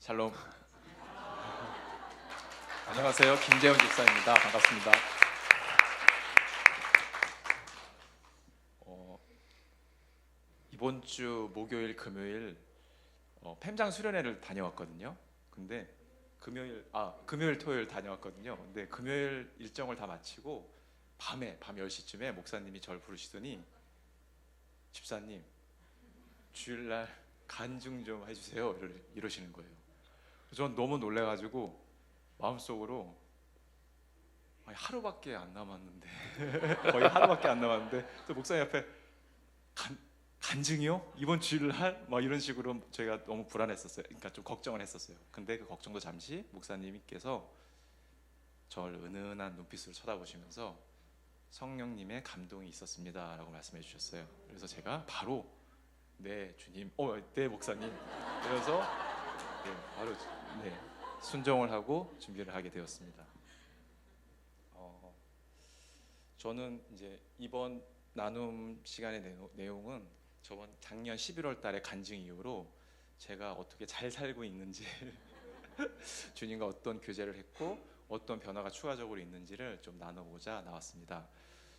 샬롬. 안녕하세요. 김재훈 집사입니다. 반갑습니다. 이번 주 목요일, 금요일 팸장 수련회를 다녀왔거든요. 근데 금요일, 토요일 다녀왔거든요. 근데 금요일 일정을 다 마치고 밤 10시쯤에 목사님이 저를 부르시더니 집사님 주일날 간증 좀 해주세요 이러시는 거예요. 전 너무 놀래가지고 마음속으로 하루밖에 안 남았는데 거의 하루밖에 안 남았는데 또 목사님 앞에 간증이요? 이번 주일날? 막 이런 식으로 제가 너무 불안했었어요. 그러니까 좀 걱정을 했었어요. 근데 그 걱정도 잠시 목사님께서 저를 은은한 눈빛으로 쳐다보시면서 성령님의 감동이 있었습니다 라고 말씀해 주셨어요. 그래서 제가 바로 네 주님, 네 목사님, 그래서 바로 순종을 하고 준비를 하게 되었습니다. 저는 이제 이번 나눔 시간의 내용은 저번 작년 11월 달에 간증 이후로 제가 어떻게 잘 살고 있는지 주님과 어떤 교제를 했고 어떤 변화가 추가적으로 있는지를 좀 나눠보자 나왔습니다.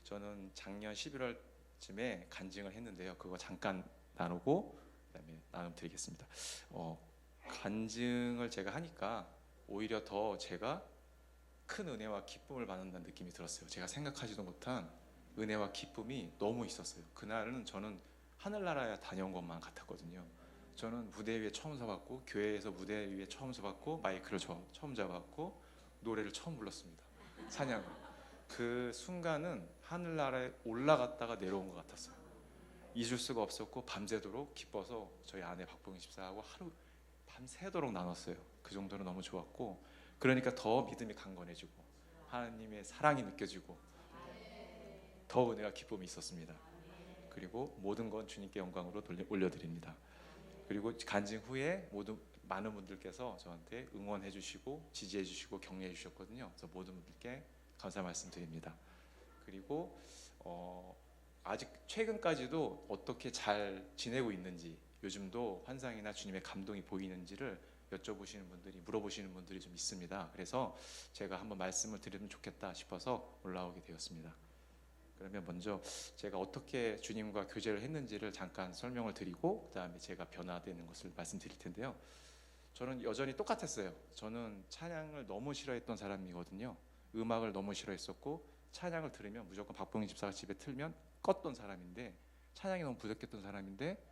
저는 작년 11월쯤에 간증을 했는데요. 그거 잠깐 나누고 그다음에 나눔 드리겠습니다. 간증을 제가 하니까 오히려 더 제가 큰 은혜와 기쁨을 받는다는 느낌이 들었어요. 제가 생각하지도 못한 은혜와 기쁨이 너무 있었어요. 그날은 저는 하늘나라에 다녀온 것만 같았거든요. 저는 무대 위에 처음 서봤고 교회에서 무대 위에 처음 서봤고 마이크를 처음 잡았고 노래를 처음 불렀습니다. 찬양을. 그 순간은 하늘나라에 올라갔다가 내려온 것 같았어요. 잊을 수가 없었고 밤새도록 기뻐서 저희 아내 박봉희 집사하고 하루 밤새도록 나눴어요. 그 정도로 너무 좋았고, 그러니까 더 믿음이 강건해지고 하나님의 사랑이 느껴지고 더 은혜와 기쁨이 있었습니다. 그리고 모든 건 주님께 영광으로 올려드립니다. 그리고 간증 후에 많은 분들께서 저한테 응원해 주시고 지지해 주시고 격려해 주셨거든요. 그래서 모든 분들께 감사 말씀드립니다. 그리고 아직 최근까지도 어떻게 잘 지내고 있는지, 요즘도 환상이나 주님의 감동이 보이는지를 여쭤보시는 분들이, 물어보시는 분들이 좀 있습니다. 그래서 제가 한번 말씀을 드리면 좋겠다 싶어서 올라오게 되었습니다. 그러면 먼저 제가 어떻게 주님과 교제를 했는지를 잠깐 설명을 드리고 그 다음에 제가 변화되는 것을 말씀드릴 텐데요. 저는 여전히 똑같았어요. 저는 찬양을 너무 싫어했던 사람이거든요. 음악을 너무 싫어했었고 찬양을 들으면 무조건 박봉희 집사가 집에 틀면 껐던 사람인데, 찬양이 너무 부족했던 사람인데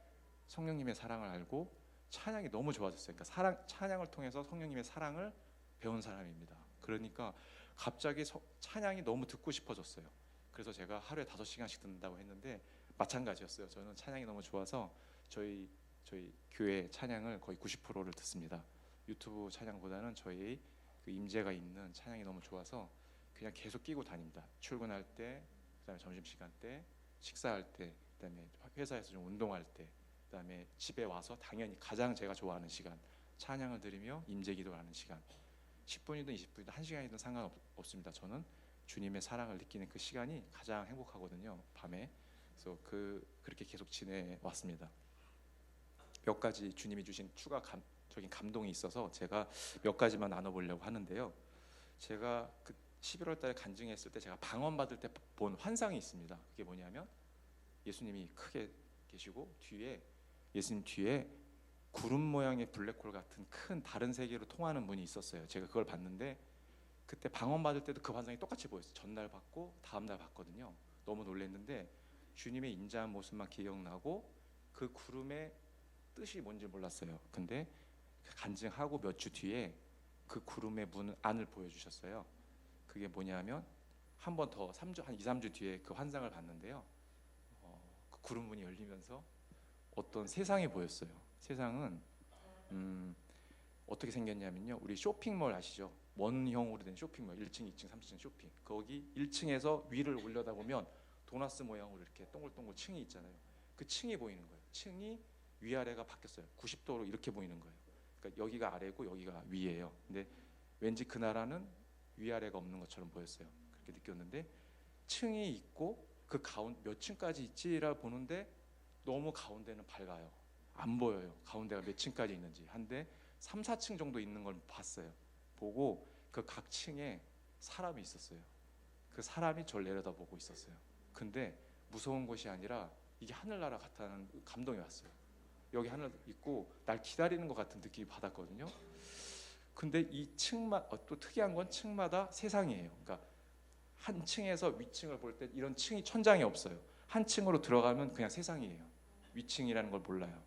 성령님의 사랑을 알고 찬양이 너무 좋아졌어요. 그러니까 찬양을 통해서 성령님의 사랑을 배운 사람입니다. 그러니까 갑자기 찬양이 너무 듣고 싶어졌어요. 그래서 제가 하루에 5시간씩 듣는다고 했는데 마찬가지였어요. 저는 찬양이 너무 좋아서 저희 교회 찬양을 거의 90%를 듣습니다. 유튜브 찬양보다는 저희 그 임재가 있는 찬양이 너무 좋아서 그냥 계속 끼고 다닙니다. 출근할 때, 그다음에 점심시간 때, 식사할 때, 그다음에 회사에서 좀 운동할 때, 그다음에 집에 와서 당연히 가장 제가 좋아하는 시간, 찬양을 들으며 임재기도를 하는 시간, 10분이든 20분이든 1시간이든 상관없습니다. 저는 주님의 사랑을 느끼는 그 시간이 가장 행복하거든요, 밤에. 그래서 그렇게 계속 지내왔습니다. 몇 가지 주님이 주신 추가적인 감동이 있어서 제가 몇 가지만 나눠보려고 하는데요. 제가 그 11월 달에 간증했을 때 제가 방언받을 때 본 환상이 있습니다. 그게 뭐냐면 예수님이 크게 계시고 예수님 뒤에 구름 모양의 블랙홀 같은 큰 다른 세계로 통하는 문이 있었어요. 제가 그걸 봤는데 그때 방언받을 때도 그 환상이 똑같이 보였어요. 전날 봤고 다음날 봤거든요. 너무 놀랐는데 주님의 인자한 모습만 기억나고 그 구름의 뜻이 뭔지 몰랐어요. 근데 간증하고 몇 주 뒤에 그 구름의 문 안을 보여주셨어요. 그게 뭐냐면 한 번 더 한 2, 3주 뒤에 그 환상을 봤는데요. 그 구름 문이 열리면서 어떤 세상이 보였어요. 세상은 어떻게 생겼냐면요. 우리 쇼핑몰 아시죠? 원형으로 된 쇼핑몰, 1층, 2층, 3층 쇼핑. 거기 1층에서 위를 올려다보면 도나스 모양으로 이렇게 동글동글 층이 있잖아요. 그 층이 보이는 거예요. 층이 위아래가 바뀌었어요. 90도로 이렇게 보이는 거예요. 그러니까 여기가 아래고 여기가 위예요. 근데 왠지 그 나라는 위아래가 없는 것처럼 보였어요. 그렇게 느꼈는데 층이 있고 그 가운데 몇 층까지 있지라 보는데 너무 가운데는 밝아요. 안 보여요. 가운데가 몇 층까지 있는지. 한데 3, 4층 정도 있는 걸 봤어요. 보고 그 각 층에 사람이 있었어요. 그 사람이 저를 내려다보고 있었어요. 근데 무서운 것이 아니라 이게 하늘나라 같다는 감동이 왔어요. 여기 하늘 있고 날 기다리는 것 같은 느낌이 받았거든요. 근데 이 층만 또 특이한 건 층마다 세상이에요. 그러니까 한 층에서 위층을 볼 때 이런 층이 천장이 없어요. 한 층으로 들어가면 그냥 세상이에요. 위층이라는 걸 몰라요.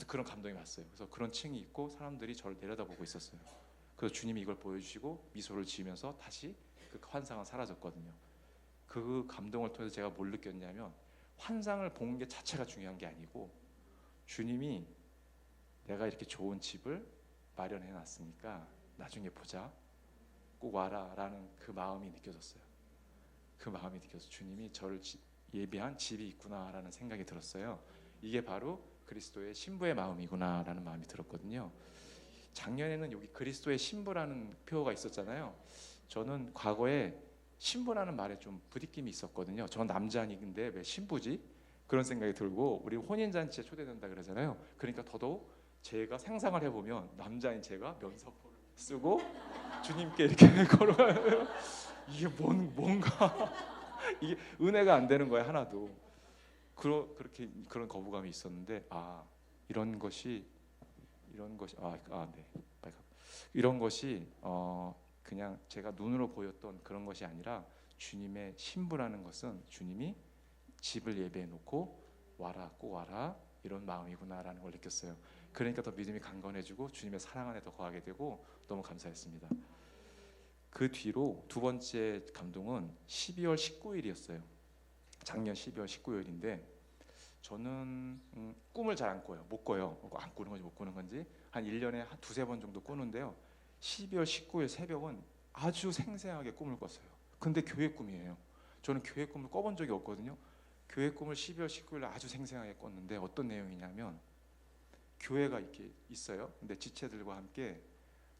그런 감동이 왔어요. 그래서 그런 층이 있고 사람들이 저를 내려다보고 있었어요. 그래서 주님이 이걸 보여주시고 미소를 지으면서 다시 그 환상은 사라졌거든요. 그 감동을 통해서 제가 뭘 느꼈냐면 환상을 본 게 자체가 중요한 게 아니고 주님이 내가 이렇게 좋은 집을 마련해 놨으니까 나중에 보자, 꼭 와라 라는 그 마음이 느껴졌어요. 그 마음이 느껴서 주님이 저를 예비한 집이 있구나 라는 생각이 들었어요. 이게 바로 그리스도의 신부의 마음이구나 라는 마음이 들었거든요. 작년에는 여기 그리스도의 신부라는 표어가 있었잖아요. 저는 과거에 신부라는 말에 좀 부딪힘이 있었거든요. 전 남자인데 왜 신부지? 그런 생각이 들고 우리 혼인잔치에 초대된다 그러잖아요. 그러니까 더더욱 제가 상상을 해보면 남자인 제가 면사포를 쓰고 주님께 이렇게 걸어가요. 이게 뭔가 이게 은혜가 안 되는 거야 하나도. 그렇게 그런 거부감이 있었는데 이런 것이 네. 이런 것이 그냥 제가 눈으로 보였던 그런 것이 아니라 주님의 신부라는 것은 주님이 집을 예배해 놓고 와라, 꼭 와라 이런 마음이구나라는 걸 느꼈어요. 그러니까 더 믿음이 강건해지고 주님의 사랑 안에 더 거하게 되고 너무 감사했습니다. 그 뒤로 두 번째 감동은 12월 19일이었어요. 작년 12월 19일인데 저는 꿈을 잘 안 꿔요. 못 꿔요. 안 꾸는 건지 못 꾸는 건지 한 1년에 한 두세 번 정도 꾸는데요. 12월 19일 새벽은 아주 생생하게 꿈을 꿨어요. 근데 교회 꿈이에요. 저는 교회 꿈을 꿔본 적이 없거든요. 교회 꿈을 12월 19일 아주 생생하게 꿨는데 어떤 내용이냐면 교회가 이렇게 있어요. 근데 지체들과 함께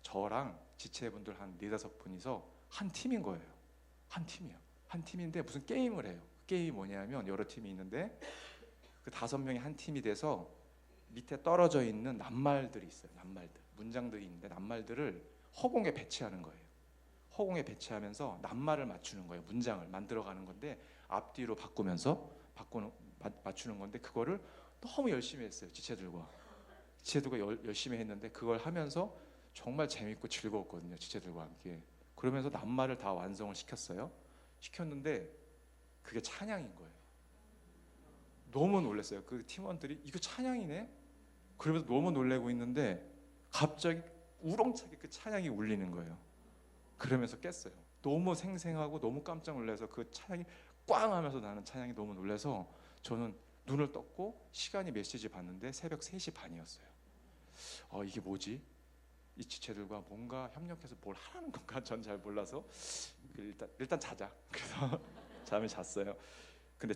저랑 지체분들 한 4-5분이서 한 팀인 거예요. 한 팀이요. 한 팀인데 무슨 게임을 해요. 게임이 뭐냐면 여러 팀이 있는데 그 5명이 한 팀이 돼서 밑에 떨어져 있는 낱말들이 있어요. 낱말들, 문장들이 있는데 낱말들을 허공에 배치하는 거예요. 허공에 배치하면서 낱말을 맞추는 거예요. 문장을 만들어가는 건데 앞뒤로 맞추는 건데 그거를 너무 열심히 했어요. 지체들과 열심히 했는데 그걸 하면서 정말 재밌고 즐거웠거든요. 지체들과 함께. 그러면서 낱말을 다 완성을 시켰는데 그게 찬양인 거예요. 너무 놀랐어요. 그 팀원들이 이거 찬양이네? 그러면서 너무 놀래고 있는데 갑자기 우렁차게 그 찬양이 울리는 거예요. 그러면서 깼어요. 너무 생생하고 너무 깜짝 놀라서 그 찬양이 꽝 하면서 나는 찬양이 너무 놀라서 저는 눈을 떴고 시간이 몇 시지 봤는데 새벽 3시 반이었어요. 이게 뭐지? 이 지체들과 뭔가 협력해서 뭘 하라는 건가? 전 잘 몰라서 일단 자자. 그래서 잠을 잤어요. 근데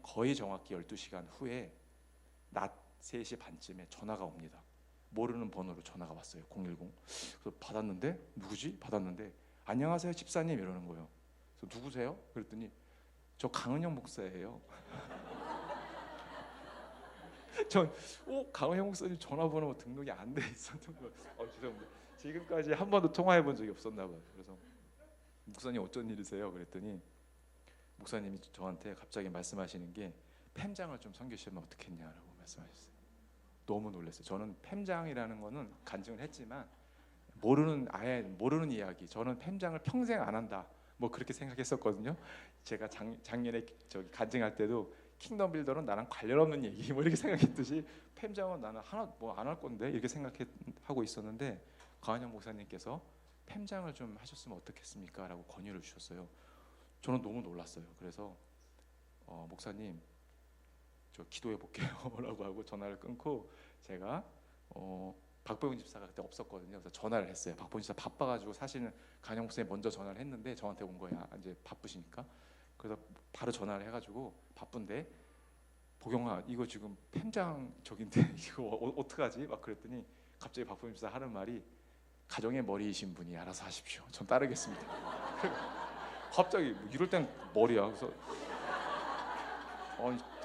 거의 정확히 12시간 후에 낮 3시 반쯤에 전화가 옵니다. 모르는 번호로 전화가 왔어요. 010. 그래서 받았는데 누구지? 받았는데 안녕하세요 집사님 이러는 거예요. 그래서 누구세요? 그랬더니 저 강은영 목사예요. 전 강은영 목사님 전화번호 등록이 안 돼 있었던 거예요. 죄송합니다. 지금까지 한 번도 통화해 본 적이 없었나 봐요. 그래서 목사님 어쩐 일이세요? 그랬더니 목사님이 저한테 갑자기 말씀하시는 게 팸장을 좀 섬기시면 어떻겠냐라고 말씀하셨어요. 너무 놀랐어요. 저는 팸장이라는 거는 간증을 했지만 아예 모르는 이야기. 저는 팸장을 평생 안 한다. 뭐 그렇게 생각했었거든요. 제가 작년에 저기 간증할 때도 킹덤 빌더는 나랑 관련 없는 얘기 뭐 이렇게 생각했듯이 팸장은 나는 하나 뭐 안 할 건데 이렇게 생각하고 있었는데 강한영 목사님께서 팸장을 좀 하셨으면 어떻겠습니까? 라고 권유를 주셨어요. 저는 너무 놀랐어요. 그래서 목사님 저 기도해 볼게요 라고 하고 전화를 끊고 제가 박보영 집사가 그때 없었거든요. 그래서 전화를 했어요. 박보영 집사 바빠가지고 사실은 강영 목사님 먼저 전화를 했는데 저한테 온 거야. 이제 바쁘시니까. 그래서 바로 전화를 해가지고 바쁜데 보경아 이거 지금 팸장적인데 이거 어떡하지? 막 그랬더니 갑자기 박보영 집사 하는 말이 가정의 머리이신 분이 알아서 하십시오. 전 따르겠습니다. 갑자기 이럴 땐 머리야. 그래서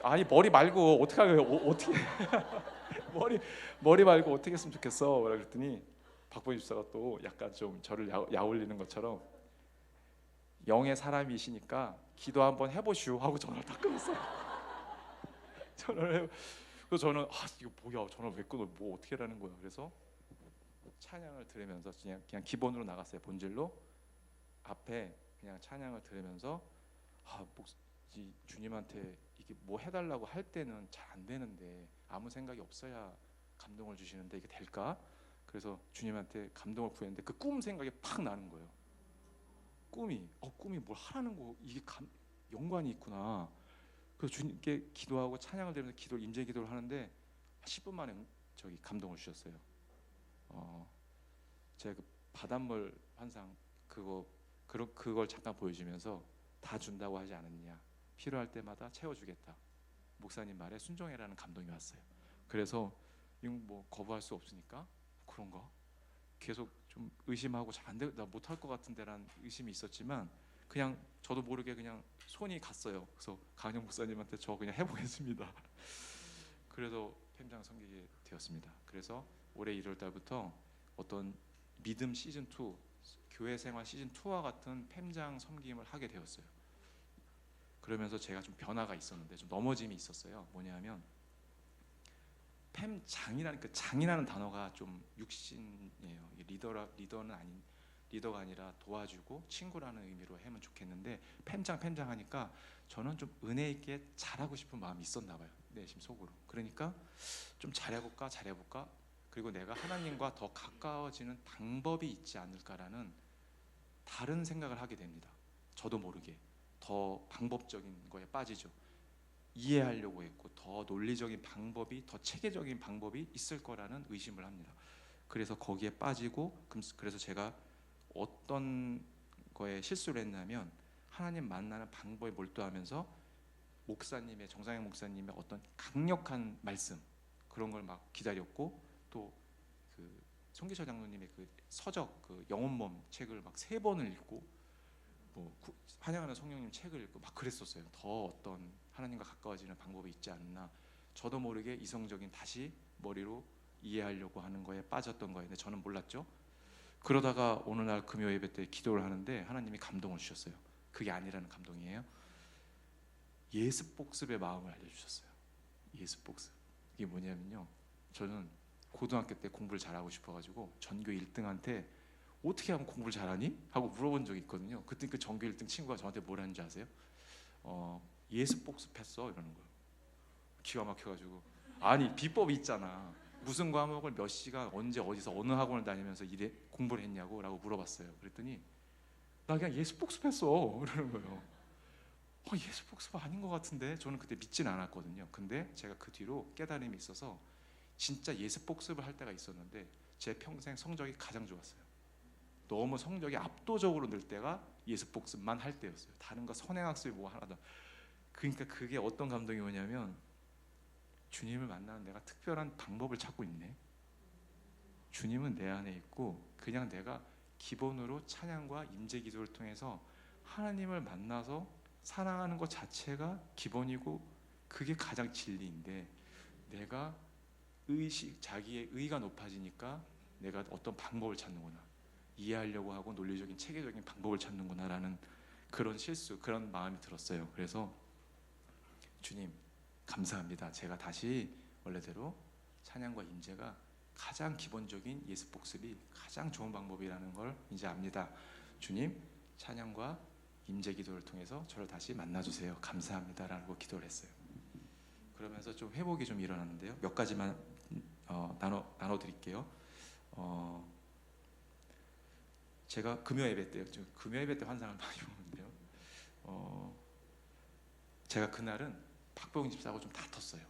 아니 머리 말고 어떻게 하요? 어떻게 머리 머리 말고 어떻게 했으면 좋겠어? 뭐라 그랬더니 박보희 집사가 또 약간 좀 저를 야올리는 것처럼 영의 사람이시니까 기도 한번 해보시오 하고 전화를 딱 끊었어요. 전화를 해. 그래서 저는 이거 뭐야 전화 왜 끊어? 뭐 어떻게 하라는 거야? 그래서 찬양을 들으면서 그냥 기본으로 나갔어요. 본질로 앞에 그냥 찬양을 들으면서 주님한테 이게 뭐 해달라고 할 때는 잘 안 되는데 아무 생각이 없어야 감동을 주시는데 이게 될까? 그래서 주님한테 감동을 구했는데 그 꿈 생각이 팍 나는 거예요. 꿈이 뭘 하라는 거 이게 연관이 있구나. 그래서 주님께 기도하고 찬양을 드리면서 임재 기도를 하는데 10분 만에 저기 감동을 주셨어요. 제가 그 바닷물 환상 그걸 잠깐 보여주면서 다 준다고 하지 않았냐, 필요할 때마다 채워주겠다, 목사님 말에 순종해라는 감동이 왔어요. 그래서 이거 뭐 거부할 수 없으니까 그런가 계속 좀 의심하고 잘 안 돼, 나 못할 것 같은데라는 의심이 있었지만 그냥 저도 모르게 그냥 손이 갔어요. 그래서 강영 목사님한테 저 그냥 해보겠습니다. 그래서 팸장 섬기게 되었습니다. 그래서 올해 1월 달부터 어떤 믿음 시즌 2, 교회 생활 시즌 2와 같은 팸장 섬김을 하게 되었어요. 그러면서 제가 좀 변화가 있었는데 좀 넘어짐이 있었어요. 뭐냐면 팸장이라는 그 장이라는 단어가 좀 육신이에요. 리더가 아니라 도와주고 친구라는 의미로 하면 좋겠는데 팸장 하니까 저는 좀 은혜 있게 잘하고 싶은 마음이 있었나 봐요. 내심 속으로. 그러니까 좀 잘해볼까. 그리고 내가 하나님과 더 가까워지는 방법이 있지 않을까라는 다른 생각을 하게 됩니다. 저도 모르게 더 방법적인 거에 빠지죠. 이해하려고 했고 더 논리적인 방법이, 더 체계적인 방법이 있을 거라는 의심을 합니다. 그래서 거기에 빠지고, 그래서 제가 어떤 거에 실수를 했냐면 하나님 만나는 방법에 몰두하면서 정상영 목사님의 어떤 강력한 말씀 그런 걸 막 기다렸고, 또 그 송기철 장로님의 그 서적 그 영혼몸 책을 막 3번을 읽고, 뭐 환영하는 성령님 책을 읽고 막 그랬었어요. 더 어떤 하나님과 가까워지는 방법이 있지 않나. 저도 모르게 이성적인 다시 머리로 이해하려고 하는 거에 빠졌던 거예요. 근데 저는 몰랐죠. 그러다가 어느 날 금요 예배 때 기도를 하는데 하나님이 감동을 주셨어요. 그게 아니라는 감동이에요. 예습 복습의 마음을 알려주셨어요. 예습 복습. 이게 뭐냐면요, 저는 고등학교 때 공부를 잘하고 싶어가지고 전교 1등한테 어떻게 하면 공부를 잘하니? 하고 물어본 적이 있거든요. 그때 그 전교 1등 친구가 저한테 뭐라는 줄 아세요? 예습 복습했어 이러는 거예요. 기가 막혀가지고, 아니 비법이 있잖아. 무슨 과목을 몇 시간 언제 어디서 어느 학원을 다니면서 공부를 했냐고 라고 물어봤어요. 그랬더니 나 그냥 예습 복습했어 그러는 거예요. 예습 복습 아닌 것 같은데 저는 그때 믿진 않았거든요. 근데 제가 그 뒤로 깨달음이 있어서 진짜 예습 복습을 할 때가 있었는데 제 평생 성적이 가장 좋았어요. 너무 성적이 압도적으로 늘 때가 예습 복습만 할 때였어요. 다른 거 선행학습이 뭐 하나도. 그러니까 그게 어떤 감동이 오냐면 주님을 만나는 내가 특별한 방법을 찾고 있네. 주님은 내 안에 있고 그냥 내가 기본으로 찬양과 임재 기도를 통해서 하나님을 만나서 사랑하는 것 자체가 기본이고 그게 가장 진리인데, 내가 자기의 의가 높아지니까 내가 어떤 방법을 찾는구나, 이해하려고 하고 논리적인 체계적인 방법을 찾는구나라는 그런 그런 마음이 들었어요. 그래서 주님 감사합니다. 제가 다시 원래대로 찬양과 임재가 가장 기본적인 예습 복습이 가장 좋은 방법이라는 걸 이제 압니다. 주님 찬양과 임재 기도를 통해서 저를 다시 만나주세요. 감사합니다라고 기도를 했어요. 그러면서 좀 회복이 좀 일어났는데요. 몇 가지만 나눠드릴게요. 제가 금요 예배 때 환상을 많이 보는데요. 제가 그날은 박보영 집사하고 좀 다퉜어요.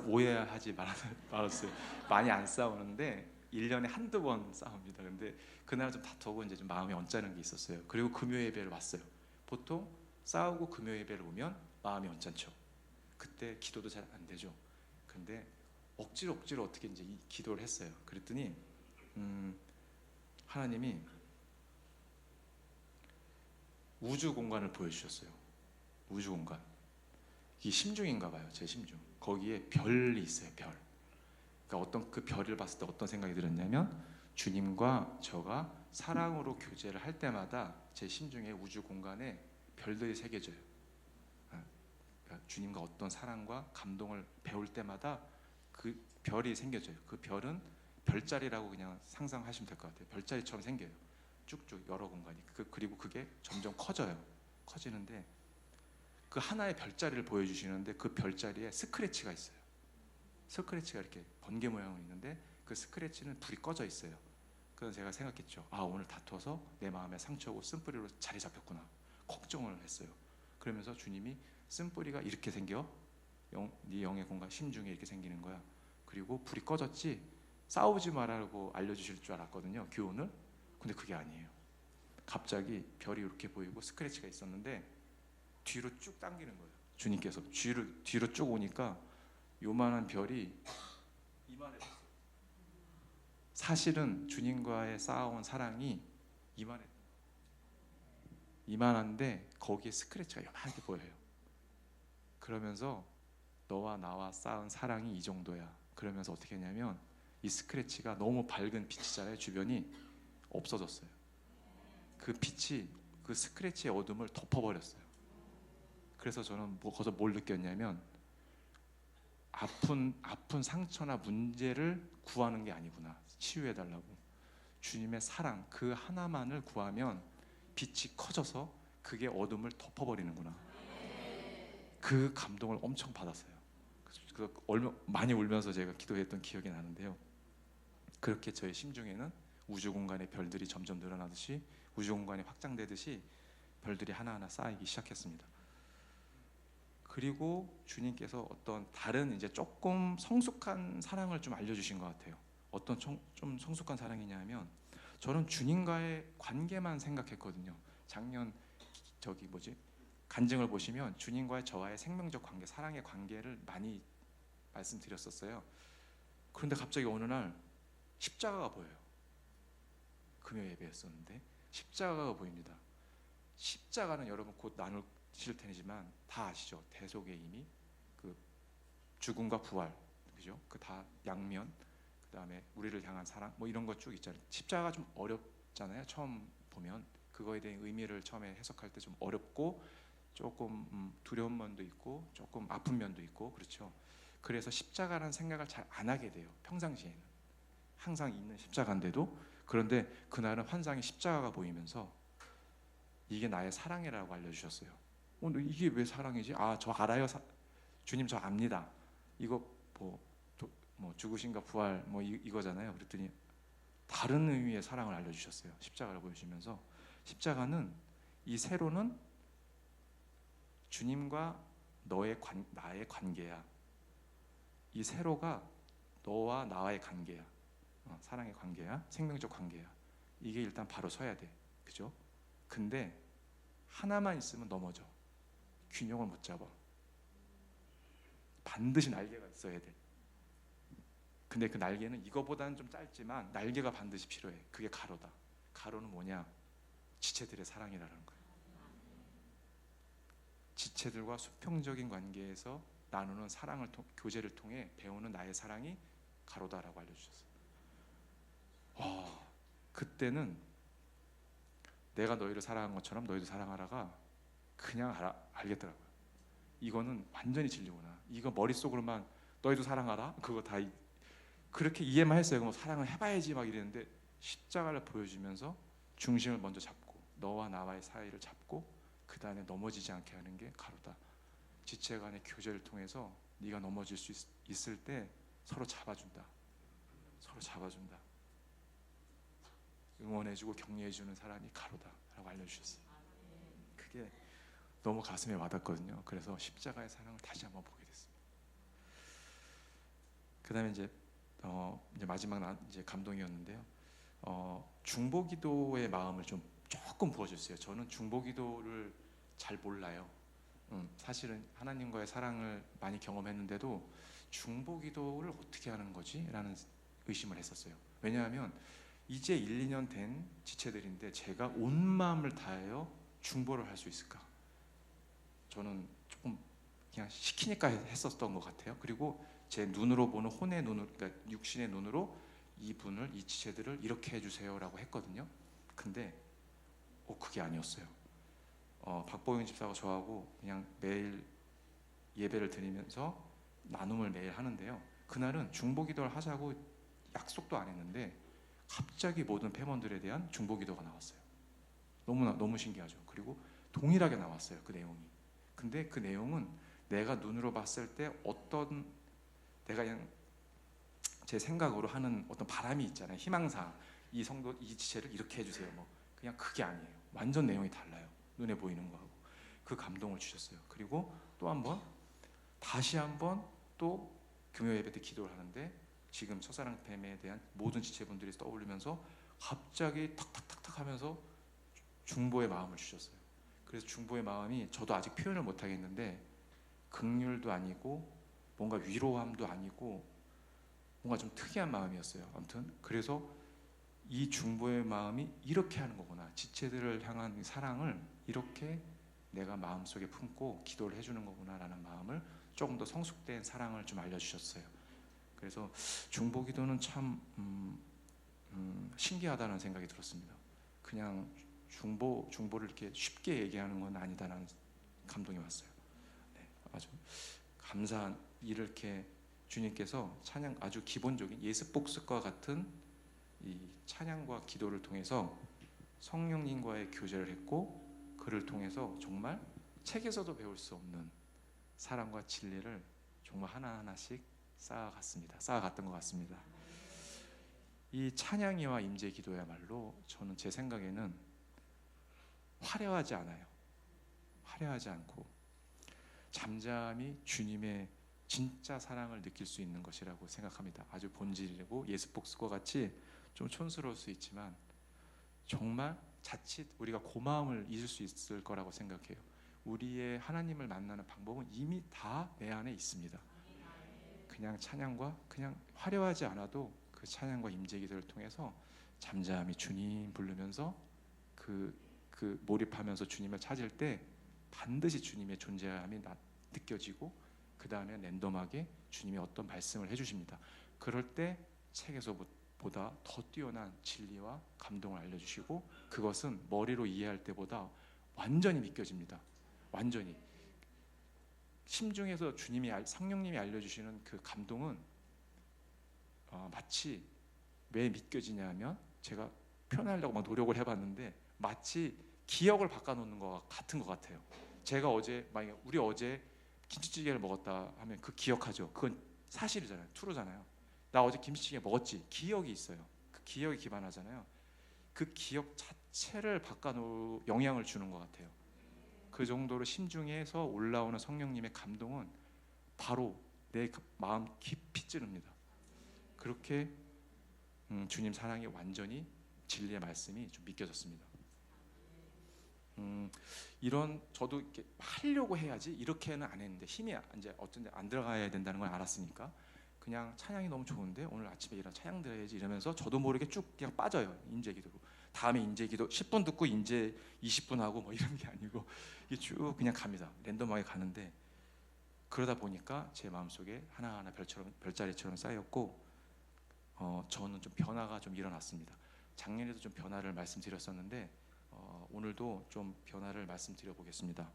오해하지 말았어요. 많이 안 싸우는데 1년에 한두 번 싸웁니다. 근데 그날 좀 다투고 이제 좀 마음이 언짢은 게 있었어요. 그리고 금요 예배를 왔어요. 보통 싸우고 금요 예배를 오면 마음이 언짢죠. 그때 기도도 잘 안 되죠. 근데 억지로 어떻게 이제 이 기도를 했어요. 그랬더니 하나님이 우주 공간을 보여주셨어요. 우주 공간. 이 심중인가 봐요. 제 심중. 거기에 별이 있어요. 별. 그러니까 어떤 그 별을 봤을 때 어떤 생각이 들었냐면 주님과 저가 사랑으로 교제를 할 때마다 제 심중에 우주 공간에 별들이 새겨져요. 그러니까 주님과 어떤 사랑과 감동을 배울 때마다 그 별이 생겨져요. 그 별은 별자리라고 그냥 상상하시면 될 것 같아요. 별자리처럼 생겨요. 쭉쭉 여러 공간이. 그리고 그게 점점 커져요. 커지는데 그 하나의 별자리를 보여주시는데 그 별자리에 스크래치가 있어요. 스크래치가 이렇게 번개 모양으로 있는데 그 스크래치는 불이 꺼져 있어요. 그래서 제가 생각했죠. 아, 오늘 다퉈서 내 마음에 상처고 쓴뿌리로 자리 잡혔구나. 걱정을 했어요. 그러면서 주님이 쓴뿌리가 이렇게 생겨. 네 영의 공간 심중에 이렇게 생기는 거야. 그리고 불이 꺼졌지. 싸우지 말라고 알려주실 줄 알았거든요. 교훈을. 근데 그게 아니에요. 갑자기 별이 이렇게 보이고 스크래치가 있었는데 뒤로 쭉 당기는 거예요. 주님께서 뒤로 쭉 오니까 요만한 별이 이만해졌어요. 사실은 주님과의 쌓아온 사랑이 이만한데 거기에 스크래치가 요만하게 보여요. 그러면서 너와 나와 쌓은 사랑이 이 정도야. 그러면서 어떻게 했냐면 이 스크래치가 너무 밝은 빛이잖아요. 주변이 없어졌어요. 그 빛이 그 스크래치의 어둠을 덮어버렸어요. 그래서 저는 거기서 뭘 느꼈냐면 아픈 상처나 문제를 구하는 게 아니구나. 치유해달라고. 주님의 사랑 그 하나만을 구하면 빛이 커져서 그게 어둠을 덮어버리는구나. 그 감동을 엄청 받았어요. 그래서 많이 울면서 제가 기도했던 기억이 나는데요. 그렇게 저의 심중에는 우주 공간의 별들이 점점 늘어나듯이 우주 공간이 확장되듯이 별들이 하나하나 쌓이기 시작했습니다. 그리고 주님께서 어떤 다른 이제 조금 성숙한 사랑을 좀 알려주신 것 같아요. 어떤 좀 성숙한 사랑이냐면 저는 주님과의 관계만 생각했거든요. 작년 간증을 보시면 주님과의 저와의 생명적 관계, 사랑의 관계를 많이 말씀드렸었어요. 그런데 갑자기 어느 날 십자가가 보여요. 금요 예배였었는데 십자가가 보입니다. 십자가는 여러분 곧 나누실 테지만 다 아시죠? 대속의 의미, 그 죽음과 부활, 그죠? 그 다 양면, 그 다음에 우리를 향한 사랑, 뭐 이런 것 쭉 있잖아요. 십자가가 좀 어렵잖아요. 처음 보면 그거에 대한 의미를 처음에 해석할 때 좀 어렵고 조금 두려운 면도 있고 조금 아픈 면도 있고 그렇죠. 그래서 십자가라는 생각을 잘 안 하게 돼요. 평상시에는 항상 있는 십자가인데도. 그런데 그날은 환상의 십자가가 보이면서 이게 나의 사랑이라고 알려주셨어요. 이게 왜 사랑이지? 저 알아요. 주님 저 압니다. 이거 뭐 죽으신가 부활 뭐 이거잖아요. 그랬더니 다른 의미의 사랑을 알려주셨어요. 십자가를 보여주시면서 십자가는 이 세로는 주님과 나의 관계야. 이 세로가 너와 나와의 관계야. 사랑의 관계야. 생명적 관계야. 이게 일단 바로 서야 돼. 그죠? 근데 하나만 있으면 넘어져. 균형을 못 잡아. 반드시 날개가 있어야 돼. 근데 그 날개는 이거보다는 좀 짧지만 날개가 반드시 필요해. 그게 가로다. 가로는 뭐냐? 지체들의 사랑이라는 거예요. 지체들과 수평적인 관계에서 나누는 교제를 통해 배우는 나의 사랑이 가로다라고 알려주셨어요. 그때는 내가 너희를 사랑한 것처럼 너희도 사랑하라가 그냥 알겠더라고요. 이거는 완전히 진리구나. 이거 머릿속으로만 너희도 사랑하라 그거 다 그렇게 이해만 했어요. 뭐 사랑을 해봐야지 막 이랬는데 십자가를 보여주면서 중심을 먼저 잡고 너와 나와의 사이를 잡고 그 다음에 넘어지지 않게 하는 게 가로다. 지체 간의 교제를 통해서 네가 넘어질 수 있을 때 서로 잡아준다. 서로 잡아준다. 응원해주고 격려해주는 사람이 가로다라고 알려주셨어요. 그게 너무 가슴에 와닿거든요. 그래서 십자가의 사랑을 다시 한번 보게 됐습니다. 그 다음에 이제 마지막 이제 감동이었는데요. 중보기도의 마음을 조금 부어줬어요. 저는 중보기도를 잘 몰라요. 사실은 하나님과의 사랑을 많이 경험했는데도 중보기도를 어떻게 하는 거지? 라는 의심을 했었어요. 왜냐하면 이제 1, 2년 된 지체들인데 제가 온 마음을 다하여 중보를 할 수 있을까? 저는 조금 그냥 시키니까 했었던 것 같아요. 그리고 제 눈으로 보는 혼의 눈으로, 그러니까 육신의 눈으로 이분을, 이 지체들을 이렇게 해주세요라고 했거든요. 근데 그게 아니었어요. 박보영 집사가 저하고 그냥 매일 예배를 드리면서 나눔을 매일 하는데요. 그날은 중보기도를 하자고 약속도 안 했는데 갑자기 모든 패먼들에 대한 중보기도가 나왔어요. 너무 신기하죠. 그리고 동일하게 나왔어요, 그 내용이. 근데 그 내용은 내가 눈으로 봤을 때 어떤, 내가 그냥 제 생각으로 하는 어떤 바람이 있잖아요. 희망사, 이 성도, 이 지체를 이렇게 해주세요. 뭐 그냥 그게 아니에요. 완전 내용이 달라요. 눈에 보이는 거하고. 그 감동을 주셨어요. 그리고 또 한 번, 다시 한번 또 금요 예배 때 기도를 하는데 지금 첫사랑 팸에 대한 모든 지체분들이 떠올리면서 갑자기 탁탁탁탁 하면서 중보의 마음을 주셨어요. 그래서 중보의 마음이 저도 아직 표현을 못 하겠는데 긍휼도 아니고 뭔가 위로함도 아니고 뭔가 좀 특이한 마음이었어요. 아무튼 그래서 이 중보의 마음이 이렇게 하는 거구나. 지체들을 향한 사랑을 이렇게 내가 마음속에 품고 기도를 해주는 거구나라는 마음을, 조금 더 성숙된 사랑을 좀 알려주셨어요. 그래서 중보기도는 참 신기하다는 생각이 들었습니다. 그냥 중보를 이렇게 쉽게 얘기하는 건 아니다라는 감동이 왔어요. 네, 아주 감사한, 이렇게 주님께서 찬양, 아주 기본적인 예습복습과 같은 이 찬양과 기도를 통해서 성령님과의 교제를 했고, 그를 통해서 정말 책에서도 배울 수 없는 사랑과 진리를 정말 하나하나씩 쌓아갔던 것 같습니다. 이 찬양이와 임재 기도야말로 저는 제 생각에는 화려하지 않아요. 화려하지 않고 잠잠히 주님의 진짜 사랑을 느낄 수 있는 것이라고 생각합니다. 아주 본질이고 예습복습과 같이 좀 촌스러울 수 있지만 정말 자칫 우리가 고마움을 잊을 수 있을 거라고 생각해요. 우리의 하나님을 만나는 방법은 이미 다 내 안에 있습니다. 그냥 찬양과, 그냥 화려하지 않아도 그 찬양과 임재 기도를 통해서 잠잠히 주님 부르면서 그 몰입하면서 주님을 찾을 때 반드시 주님의 존재함이 느껴지고, 그 다음에 랜덤하게 주님이 어떤 말씀을 해주십니다. 그럴 때 책에서보다 더 뛰어난 진리와 감동을 알려주시고, 그것은 머리로 이해할 때보다 완전히 믿겨집니다. 완전히 심중에서 성령님이 알려주시는 그 감동은 마치 왜 믿겨지냐면, 제가 표현하려고 막 노력을 해봤는데 마치 기억을 바꿔놓는 것 같은 것 같아요. 제가 만약에 우리 어제 김치찌개를 먹었다 하면 그 기억하죠. 그건 사실이잖아요. 트루잖아요. 나 어제 김치찌개 먹었지. 기억이 있어요. 그 기억에 기반하잖아요. 그 기억 자체를 바꿔놓을 영향을 주는 것 같아요. 그 정도로 심중에서 올라오는 성령님의 감동은 바로 내 마음 깊이 찌릅니다. 그렇게 주님 사랑이 완전히, 진리의 말씀이 좀 믿겨졌습니다. 이런, 저도 이렇게 하려고 해야지 이렇게는 안 했는데 힘이 이제 어쩐데 안 들어가야 된다는 걸 알았으니까 그냥 찬양이 너무 좋은데 오늘 아침에 이런 찬양 들어야지 이러면서 저도 모르게 쭉 그냥 빠져요. 인재기도로. 다음에 인재기도 10분 듣고 인재 20분 하고 뭐 이런 게 아니고 이게 쭉 그냥 갑니다. 랜덤하게 가는데, 그러다 보니까 제 마음속에 하나하나 별자리처럼 쌓였고, 저는 좀 변화가 좀 일어났습니다. 작년에도 좀 변화를 말씀드렸었는데 오늘도 좀 변화를 말씀드려 보겠습니다.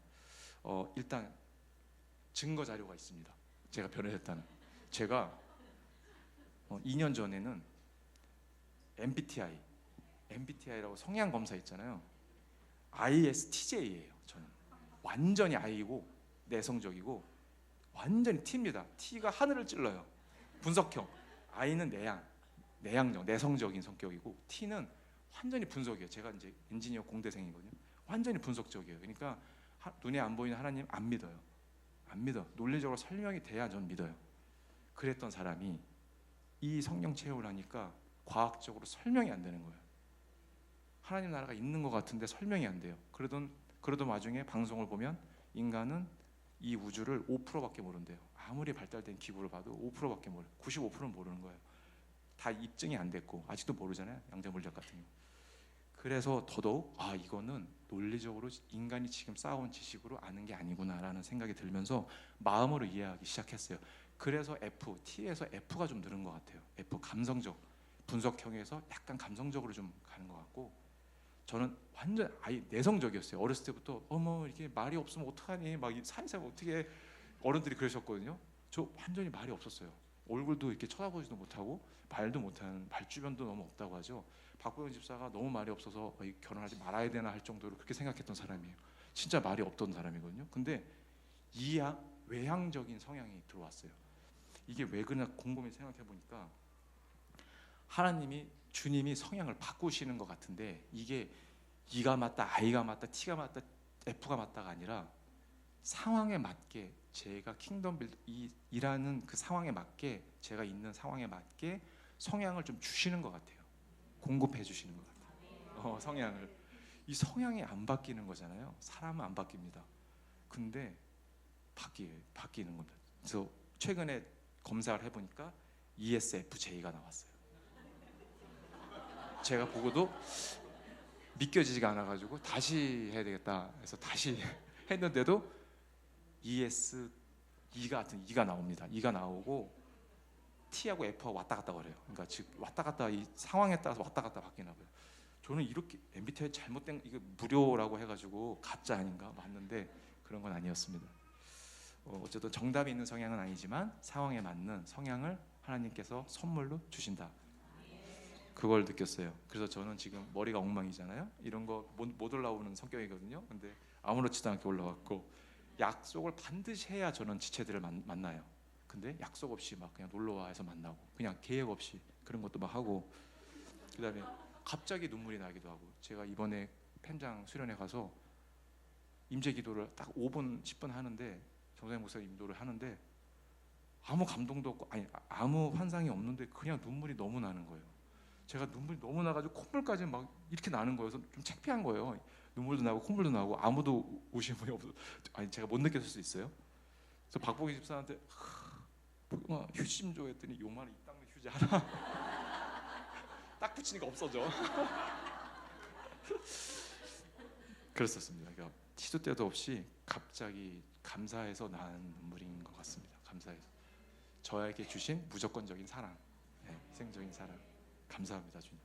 일단 증거 자료가 있습니다. 제가 변화했다는. 제가 2년 전에는 MBTI라고 성향 검사 있잖아요. ISTJ예요. 저는 완전히 I고 내성적이고 완전히 T입니다. T가 하늘을 찔러요. 분석형. I는 내향적, 내성적인 성격이고 T는 완전히 분석이에요. 제가 이제 엔지니어 공대생이거든요. 완전히 분석적이에요. 그러니까 눈에 안 보이는 하나님 안 믿어요. 안 믿어. 논리적으로 설명이 돼야 전 믿어요. 그랬던 사람이 이 성령 체험을 하니까 과학적으로 설명이 안 되는 거예요. 하나님 나라가 있는 것 같은데 설명이 안 돼요. 그러던 와중에 방송을 보면 인간은 이 우주를 5%밖에 모른대요. 아무리 발달된 기구를 봐도 5%밖에 모르요. 95%는 모르는 거예요. 다 입증이 안 됐고 아직도 모르잖아요. 양자 물리학 같은 경우. 그래서 더더욱 이거는 논리적으로 인간이 지금 쌓아온 지식으로 아는 게 아니구나라는 생각이 들면서 마음으로 이해하기 시작했어요. 그래서 T에서 F가 좀 늘은 것 같아요. F, 감성적, 분석형에서 약간 감성적으로 좀 가는 것 같고, 저는 완전 아예 내성적이었어요. 어렸을 때부터 어머 이게 말이 없으면 어떡하니 막 사회생활 어떻게, 어른들이 그러셨거든요. 저 완전히 말이 없었어요. 얼굴도 이렇게 쳐다보지도 못하고 말도 못하는, 말주변도 너무 없다고 하죠. 박보영 집사가 너무 말이 없어서 결혼하지 말아야 되나 할 정도로 그렇게 생각했던 사람이에요. 진짜 말이 없던 사람이거든요. 근데 외향적인 성향이 들어왔어요. 이게 왜 그러나 곰곰이 생각해 보니까 주님이 성향을 바꾸시는 것 같은데, 이게 E가 맞다, I가 맞다, T가 맞다, F가 맞다가 아니라 상황에 맞게, 제가 킹덤 빌드 이라는 그 상황에 맞게, 제가 있는 상황에 맞게 성향을 좀 주시는 것 같아요. 공급해 주시는 것 같아요. 성향을. 이 성향이 안 바뀌는 거잖아요. 사람은 안 바뀝니다. 근데 바뀌는 겁니다. 그래서 최근에 검사를 해보니까 ESFJ가 나왔어요. 제가 보고도 믿겨지지가 않아가지고 다시 해야 되겠다 해서 다시 했는데도 E가 나옵니다. E가 나오고 T하고 F하고 왔다 갔다 그래요. 그러니까 즉 왔다 갔다, 이 상황에 따라서 왔다 갔다 바뀌나 봐요. 저는 이렇게 MBTI 잘못된, 이거 무료라고 해가지고 가짜 아닌가 봤는데 그런 건 아니었습니다. 어쨌든 정답이 있는 성향은 아니지만 상황에 맞는 성향을 하나님께서 선물로 주신다. 그걸 느꼈어요. 그래서 저는 지금 머리가 엉망이잖아요. 이런 거 못 올라오는 성격이거든요. 근데 아무렇지도 않게 올라왔고, 약속을 반드시 해야 저는 지체들을 만나요. 근데 약속 없이 막 그냥 놀러와 해서 만나고, 그냥 계획 없이 그런 것도 막 하고, 그다음에 갑자기 눈물이 나기도 하고. 제가 이번에 펜장 수련회 가서 임재 기도를 딱 5분 10분 하는데, 정사님 목사님 인도를 하는데 아무 감동도 없고, 아무 환상이 없는데 그냥 눈물이 너무 나는 거예요. 제가 눈물이 너무 나가지고 콧물까지 막 이렇게 나는 거여서 좀 창피한 거예요. 눈물도 나고 콧물도 나고 아무도 오신 분이 없어. 제가 못 느꼈을 수 있어요. 그래서 박보기 집사한테 휴지 좀 줘 했더니 요만한 이 땅 휴지 하나 딱 붙이니까 없어져. 그랬었습니다. 그러니까 시도 때도 없이 갑자기 감사해서 나는 눈물인 것 같습니다. 감사해서 저에게 주신 무조건적인 사랑, 희생적인 사랑, 감사합니다 주님.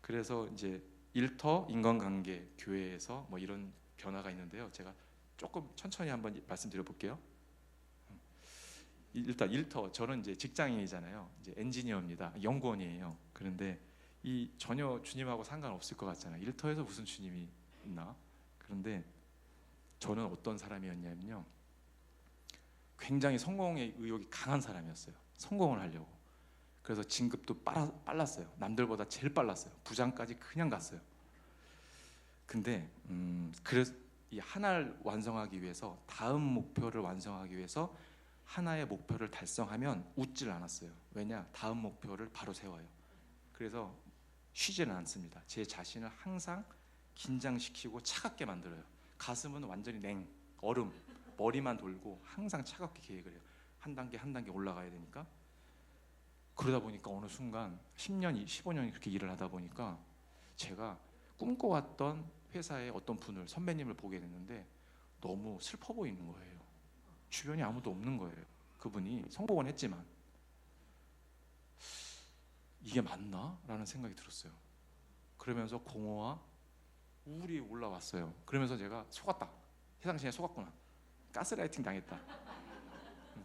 그래서 이제 일터, 인간관계, 교회에서 뭐 이런 변화가 있는데요. 제가 조금 천천히 한번 말씀드려 볼게요. 일단 일터, 저는 이제 직장인이잖아요. 이제 엔지니어입니다. 연구원이에요. 그런데 이 전혀 주님하고 상관없을 것 같잖아요. 일터에서 무슨 주님이 있나? 그런데 저는 어떤 사람이었냐면요, 굉장히 성공의 의욕이 강한 사람이었어요. 성공을 하려고. 그래서 진급도 빨랐어요. 남들보다 제일 빨랐어요. 부장까지 그냥 갔어요. 근데 그래서 이 하나를 완성하기 위해서, 다음 목표를 완성하기 위해서 하나의 목표를 달성하면 웃질 않았어요. 왜냐? 다음 목표를 바로 세워요. 그래서 쉬지는 않습니다. 제 자신을 항상 긴장시키고 차갑게 만들어요. 가슴은 완전히 얼음, 머리만 돌고 항상 차갑게 계획을 해요. 한 단계 한 단계 올라가야 되니까. 그러다 보니까 어느 순간 10년, 15년이 그렇게 일을 하다 보니까 제가 꿈꿔왔던 회사의 어떤 분을, 선배님을 보게 됐는데 너무 슬퍼 보이는 거예요. 주변에 아무도 없는 거예요. 그분이 성공은 했지만 이게 맞나? 라는 생각이 들었어요. 그러면서 공허와 우울이 올라왔어요. 그러면서 제가 속았다. 세상신에 속았구나. 가스라이팅 당했다.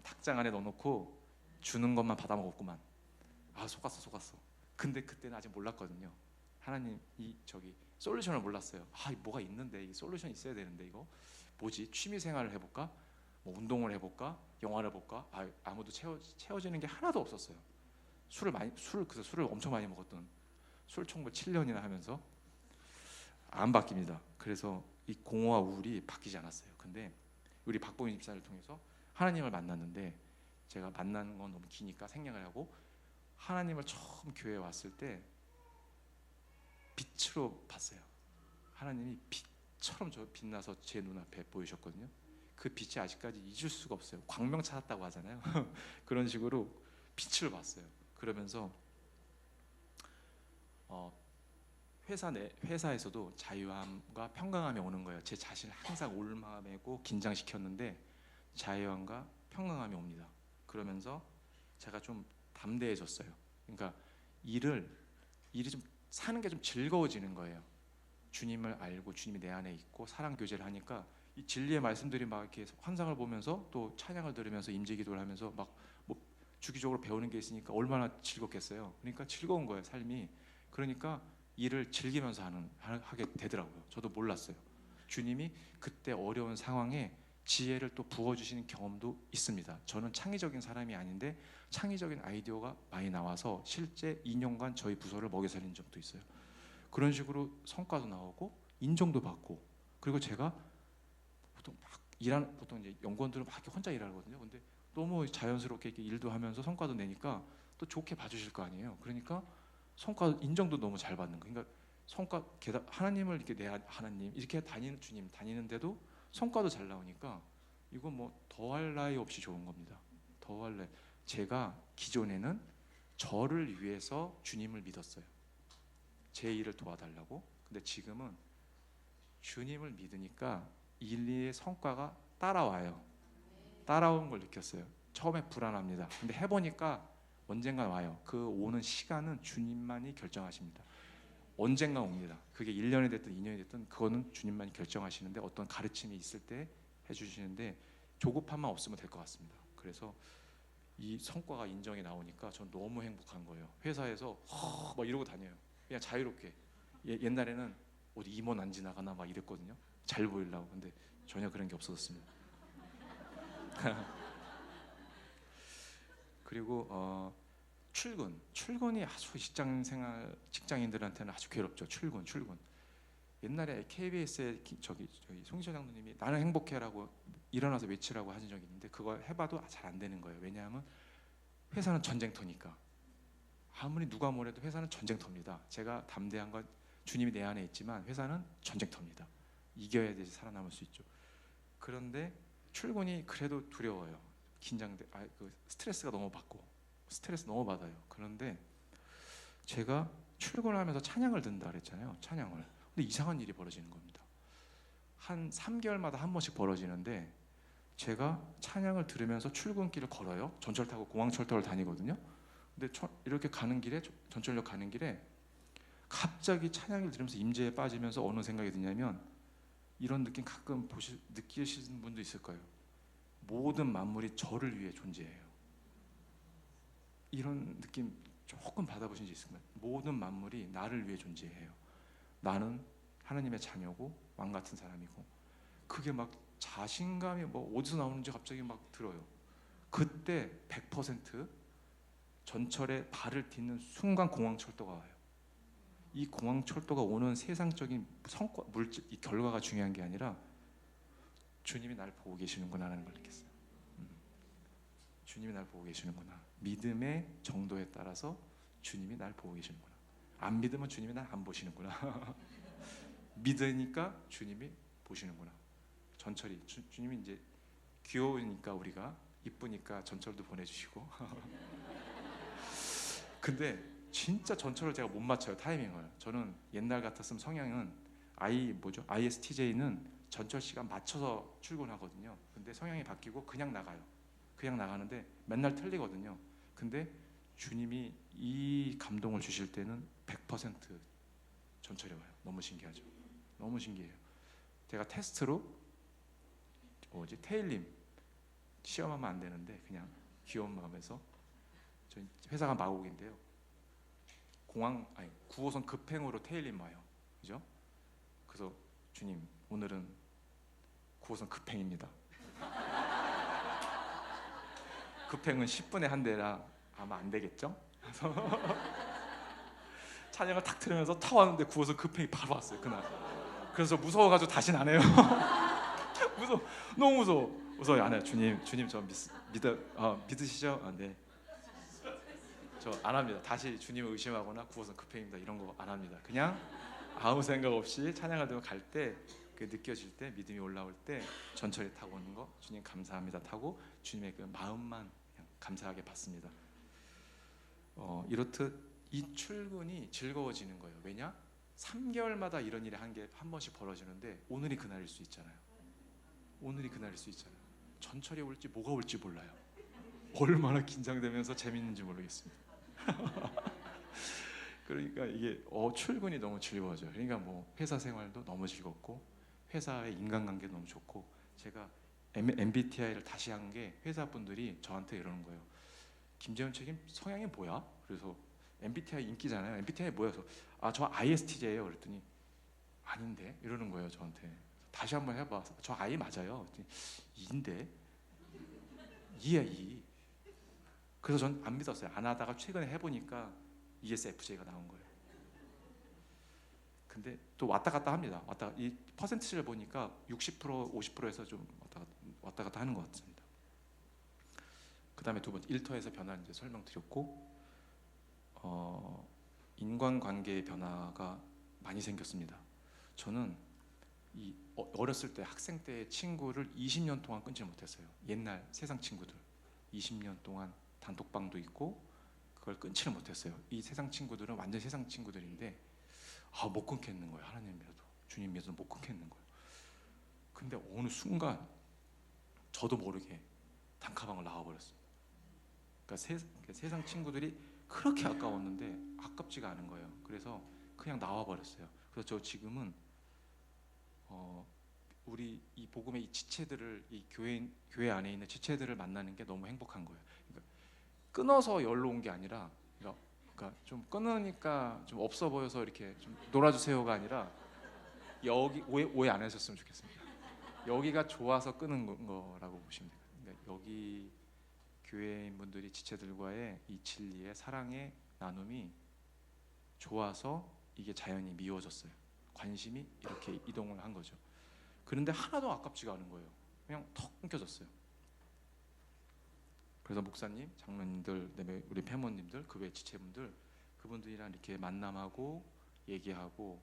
닭장 안에 넣어놓고 주는 것만 받아 먹었구만. 속았어. 근데 그때는 아직 몰랐거든요. 하나님 솔루션을 몰랐어요. 뭐가 있는데, 이 솔루션 있어야 되는데, 이거 뭐지? 취미 생활을 해볼까? 뭐 운동을 해볼까? 영화를 볼까? 아무도 채워지는 게 하나도 없었어요. 그래서 술을 엄청 많이 먹었던, 술 총무 7년이나 하면서 안 바뀝니다. 그래서 이 공허와 우울이 바뀌지 않았어요. 근데 우리 박보인 집사를 통해서 하나님을 만났는데, 제가 만나는 건 너무 기니까 생략을 하고, 하나님을 처음 교회에 왔을 때 빛으로 봤어요. 하나님이 빛처럼 빛나서 제 눈앞에 보이셨거든요. 그 빛이 아직까지 잊을 수가 없어요. 광명 찾았다고 하잖아요. 그런 식으로 빛을 봤어요. 그러면서 회사에서도 자유함과 평강함이 오는 거예요. 제 자신을 항상 올마매고 긴장시켰는데 자유함과 평강함이 옵니다. 그러면서 제가 좀 담대해졌어요. 그러니까 일이 좀 사는 게 좀 즐거워지는 거예요. 주님을 알고 주님이 내 안에 있고 사랑 교제를 하니까 이 진리의 말씀들이 막 이렇게 환상을 보면서 또 찬양을 들으면서 임재기도를 하면서 막 뭐 주기적으로 배우는 게 있으니까 얼마나 즐겁겠어요. 그러니까 즐거운 거예요, 삶이. 그러니까 일을 즐기면서 하게 되더라고요. 저도 몰랐어요. 주님이 그때 어려운 상황에 지혜를 또 부어주시는 경험도 있습니다. 저는 창의적인 사람이 아닌데 창의적인 아이디어가 많이 나와서 실제 2년간 저희 부서를 먹여 살린 적도 있어요. 그런 식으로 성과도 나오고 인정도 받고, 그리고 제가 보통 이제 연구원들은 막 혼자 일하거든요. 근데 너무 자연스럽게 이렇게 일도 하면서 성과도 내니까 또 좋게 봐주실 거 아니에요. 그러니까 성과 인정도 너무 잘 받는 거. 그러니까 성과 하나님을 이렇게 하나님 이렇게 주님 다니는데도 성과도 잘 나오니까 이거 뭐 더할 나위 없이 좋은 겁니다. 더할 나위. 제가 기존에는 저를 위해서 주님을 믿었어요. 제 일을 도와달라고. 근데 지금은 주님을 믿으니까 일의 성과가 따라와요. 따라오는 걸 느꼈어요. 처음에 불안합니다. 근데 해보니까 언젠가 와요. 그 오는 시간은 주님만이 결정하십니다. 언젠가 옵니다. 그게 1년이 됐든 2년이 됐든 그거는 주님만이 결정하시는데 어떤 가르침이 있을 때 해주시는데 조급함만 없으면 될 것 같습니다. 그래서 이 성과가 인정이 나오니까 전 너무 행복한 거예요. 회사에서 막 이러고 다녀요. 그냥 자유롭게. 옛날에는 어디 임원 안 지나가나 막 이랬거든요. 잘 보이려고. 근데 전혀 그런 게 없어졌습니다. 그리고 출근이 아주 직장인들한테는 아주 괴롭죠. 출근. 옛날에 KBS에 저희 송지현 장로님이 나는 행복해라고 일어나서 외치라고 하신 적이 있는데 그거 해봐도 잘 안 되는 거예요. 왜냐하면 회사는 전쟁터니까. 아무리 누가 뭐래도 회사는 전쟁터입니다. 제가 담대한 건 주님이 내 안에 있지만 회사는 전쟁터입니다. 이겨야 되지 살아남을 수 있죠. 그런데 출근이 그래도 두려워요. 스트레스가 너무 받고 스트레스 너무 받아요. 그런데 제가 출근하면서 찬양을 듣는다 그랬잖아요. 찬양을. 근데 이상한 일이 벌어지는 겁니다. 한 3개월마다 한 번씩 벌어지는데 제가 찬양을 들으면서 출근길을 걸어요. 전철 타고 공항철도를 다니거든요. 근데 이렇게 가는 길에 전철역 가는 길에 갑자기 찬양을 들으면서 임재에 빠지면서 어느 생각이 드냐면 이런 느낌 가끔 느끼시는 분도 있을 거예요. 모든 만물이 저를 위해 존재해요. 이런 느낌 조금 받아보신 적 있을까요? 모든 만물이 나를 위해 존재해요. 나는 하나님의 자녀고 왕 같은 사람이고. 그게 막 자신감이 뭐 어디서 나오는지 갑자기 막 들어요. 그때 100% 전철에 발을 딛는 순간 공항철도가 와요. 이 공항철도가 오는 세상적인 성과, 물질, 이 결과가 중요한 게 아니라 주님이 나를 보고 계시는구나 하는 걸 느꼈어요. 주님이 나를 보고 계시는구나. 믿음의 정도에 따라서 주님이 나를 보고 계시는구나. 안 믿으면 주님이 날 안 보시는구나. 믿으니까 주님이 보시는구나. 전철이 주님이 이제 귀여우니까 우리가 이쁘니까 전철도 보내주시고. 근데 진짜 전철을 제가 못 맞춰요. 타이밍을. 저는 옛날 같았으면 성향은 ISTJ는 전철 시간 맞춰서 출근하거든요. 근데 성향이 바뀌고 그냥 나가요. 그냥 나가는데 맨날 틀리거든요. 근데 주님이 이 감동을 주실 때는 100% 전철에 와요. 너무 신기하죠. 너무 신기해요. 제가 테스트로 테일림 시험하면 안 되는데 그냥 귀여운 마음에서 저희 회사가 마곡인데요. 9호선 급행으로 테일림 와요. 그죠? 그래서 주님 오늘은 9호선 급행입니다. 급행은 10분에 한 대라 아마 안 되겠죠? 그래서 찬양을 탁 들으면서 타 왔는데 9호선 급행이 바로 왔어요 그날. 그래서 무서워가지고 다시는 안 해요. 너무 무서워 안 해요. 주님 저 믿으시죠? 네. 저 안 합니다. 다시 주님을 의심하거나 9호선 급행입니다 이런 거 안 합니다. 그냥 아무 생각 없이 찬양을 들고 갈 때 그 느껴질 때 믿음이 올라올 때 전철에 타고 오는 거 주님 감사합니다 타고 주님의 그 마음만 그냥 감사하게 받습니다. 이렇듯 이 출근이 즐거워지는 거예요. 왜냐? 3개월마다 이런 일이 한 번씩 벌어지는데 오늘이 그날일 수 있잖아요. 오늘이 그날일 수 있잖아요. 전철이 올지 뭐가 올지 몰라요. 얼마나 긴장되면서 재밌는지 모르겠습니다. 그러니까 이게 출근이 너무 즐거워져요. 그러니까 뭐 회사 생활도 너무 즐겁고 회사의 인간관계 너무 좋고 제가 MBTI를 다시 한 게 회사 분들이 저한테 이러는 거예요. 김재훈 책임 성향이 뭐야? 그래서 MBTI 인기잖아요. MBTI 뭐야? 그래서 저 ISTJ예요. 그랬더니 아닌데 이러는 거예요 저한테. 다시 한번 해봐. 저 I 맞아요. E인데 E야 E. 그래서 전 안 믿었어요. 안 하다가 최근에 해보니까 ESFJ가 나온 거예요. 근데 또 왔다 갔다 합니다. 이 퍼센트를 보니까 60% 50%에서 좀 왔다 갔다 하는 것 같습니다. 그다음에 두 번째 일터에서 변화는 이제 설명드렸고 인간관계의 변화가 많이 생겼습니다. 저는 어렸을 때 학생 때 친구를 20년 동안 끊지 못했어요. 옛날 세상 친구들 20년 동안 단톡방도 있고 그걸 끊지를 못했어요. 이 세상 친구들은 완전 세상 친구들인데 못 끊겠는 거예요. 하나님 믿어도 주님 믿어도 못 끊겠는 거예요. 근데 어느 순간 저도 모르게 단카방을 나와버렸습니다. 그러니까 세상 친구들이 그렇게 아까웠는데 아깝지가 않은 거예요. 그래서 그냥 나와버렸어요. 그래서 저 지금은 우리 이 복음의 이 지체들을 이 교회 안에 있는 지체들을 만나는 게 너무 행복한 거예요. 그러니까 끊어서 열로 온 게 아니라 그러니까 좀 끊으니까 좀 없어 보여서 이렇게 좀 놀아주세요가 아니라 여기 오해 안 하셨으면 좋겠습니다. 여기가 좋아서 끊은 거라고 보시면 돼요. 그러니까 여기 교회인분들이 지체들과의 이 진리의 사랑의 나눔이 좋아서 이게 자연히 미워졌어요. 관심이 이렇게 이동을 한 거죠. 그런데 하나도 아깝지가 않은 거예요. 그냥 턱 끊겨졌어요. 그래서 목사님, 장로님들, 우리 패모님들, 그 외 지체분들, 그분들이랑 이렇게 만남하고 얘기하고